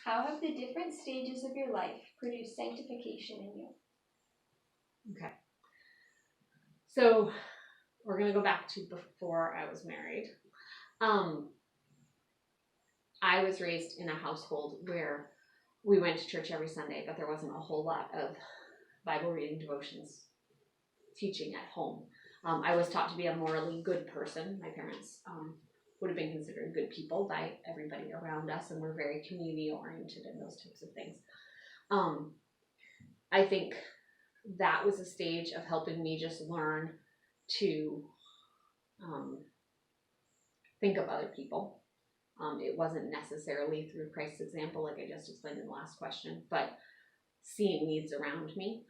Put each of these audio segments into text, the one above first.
How have the different stages of your life produced sanctification in you? Okay. So we're going to go back to before I was married. I was raised in a household where we went to church every Sunday, but there wasn't a whole lot of Bible reading, devotions, teaching at home. I was taught to be a morally good person. My parents would have been considered good people by everybody around us, and we're very community oriented and those types of things. I think that was a stage of helping me just learn to think of other people. It wasn't necessarily through Christ's example, like I just explained in the last question, but seeing needs around me.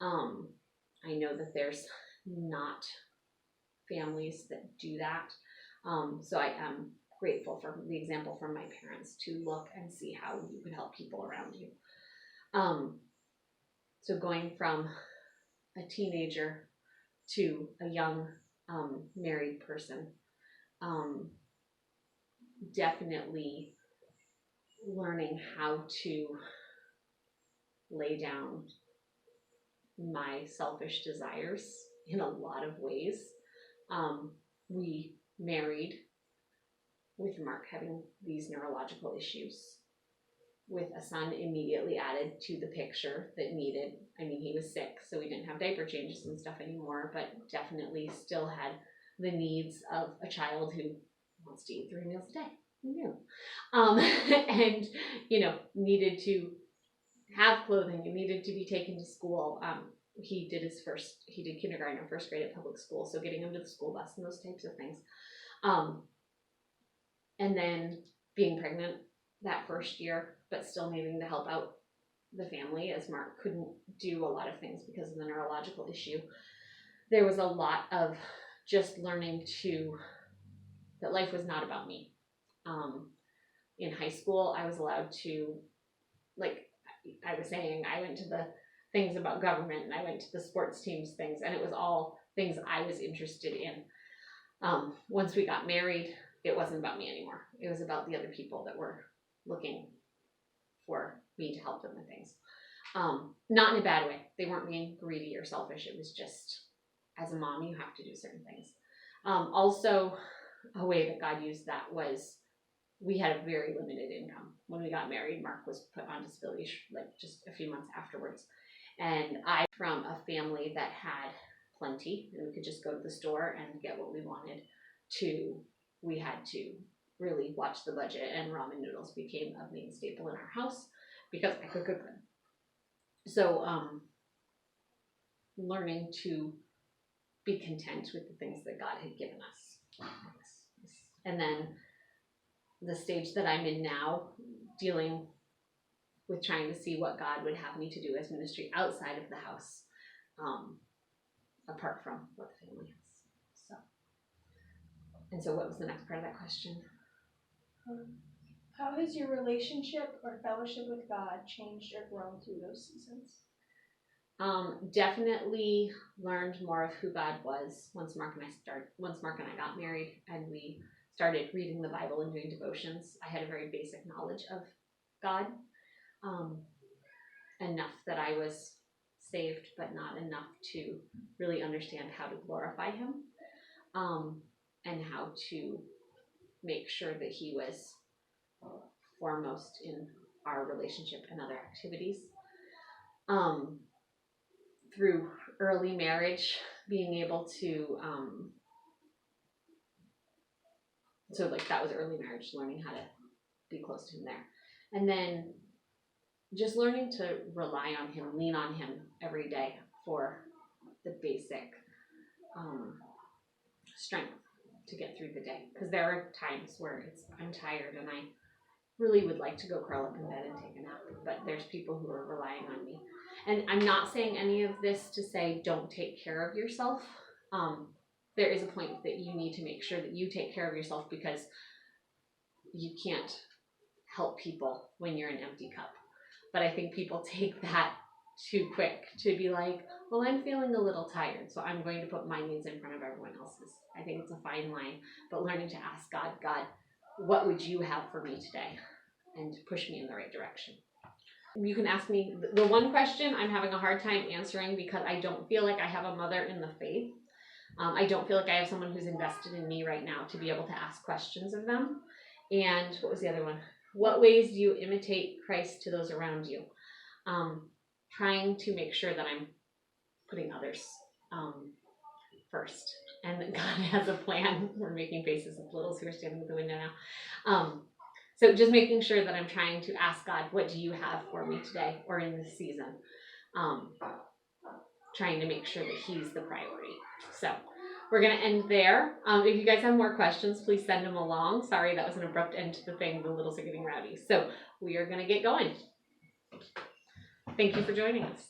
I know that there's not families that do that. So I am grateful for the example from my parents to look and see how you could help people around you. So going from a teenager to a young married person, definitely learning how to lay down my selfish desires in a lot of ways. We married with Mark having these neurological issues, with a son immediately added to the picture that needed, he was sick, so we didn't have diaper changes and stuff anymore, but definitely still had the needs of a child who wants to eat 3 meals a day. Who knew? And, needed to have clothing and needed to be taken to school. He did kindergarten or first grade at public school, so getting him to the school bus and those types of things. And then being pregnant that first year, but still needing to help out the family as Mark couldn't do a lot of things because of the neurological issue. There was a lot of just learning that life was not about me. In high school, I was allowed to, like I was saying, I went to the things about government and I went to the sports teams things, and it was all things I was interested in. Once we got married, it wasn't about me anymore. It was about the other people that were looking for me to help them with things. Not in a bad way. They weren't being greedy or selfish. It was just, as a mom, you have to do certain things. Also, a way that God used that was we had a very limited income. When we got married, Mark was put on disability like just a few months afterwards. And I, from a family that had plenty, and we could just go to the store and get what we wanted, to we had to really watch the budget, and ramen noodles became a main staple in our house because I could cook them. So learning to be content with the things that God had given us. And then the stage that I'm in now, dealing with trying to see what God would have me to do as ministry outside of the house, apart from what the family has. So what was the next part of that question? How has your relationship or fellowship with God changed or grown through those seasons? Definitely learned more of who God was once Mark and I got married and we started reading the Bible and doing devotions. I had a very basic knowledge of God, enough that I was saved, but not enough to really understand how to glorify Him, and how to make sure that He was foremost in our relationship and other activities. Through early marriage, being able to, so like that was early marriage, learning how to be close to Him there. And then just learning to rely on Him, lean on Him every day for the basic strength to get through the day. Because there are times where I'm tired and I really would like to go curl up in bed and take a nap, but there's people who are relying on me. And I'm not saying any of this to say don't take care of yourself. There is a point that you need to make sure that you take care of yourself, because you can't help people when you're an empty cup. But I think people take that too quick to be like, well, I'm feeling a little tired, so I'm going to put my needs in front of everyone else's. I think it's a fine line, but learning to ask God, what would you have for me today? and push me in the right direction. You can ask me the one question I'm having a hard time answering because I don't feel like I have a mother in the faith. I don't feel like I have someone who's invested in me right now to be able to ask questions of them. And what was the other one? What ways do you imitate Christ to those around you? Trying to make sure that I'm putting others first, and that God has a plan. We're making faces at the littles who are standing at the window now. So just making sure that I'm trying to ask God, what do you have for me today or in this season? Trying to make sure that he's the priority. So we're going to end there. If you guys have more questions, please send them along. Sorry, that was an abrupt end to the thing. The littles are getting rowdy. So we are going to get going. Thank you for joining us.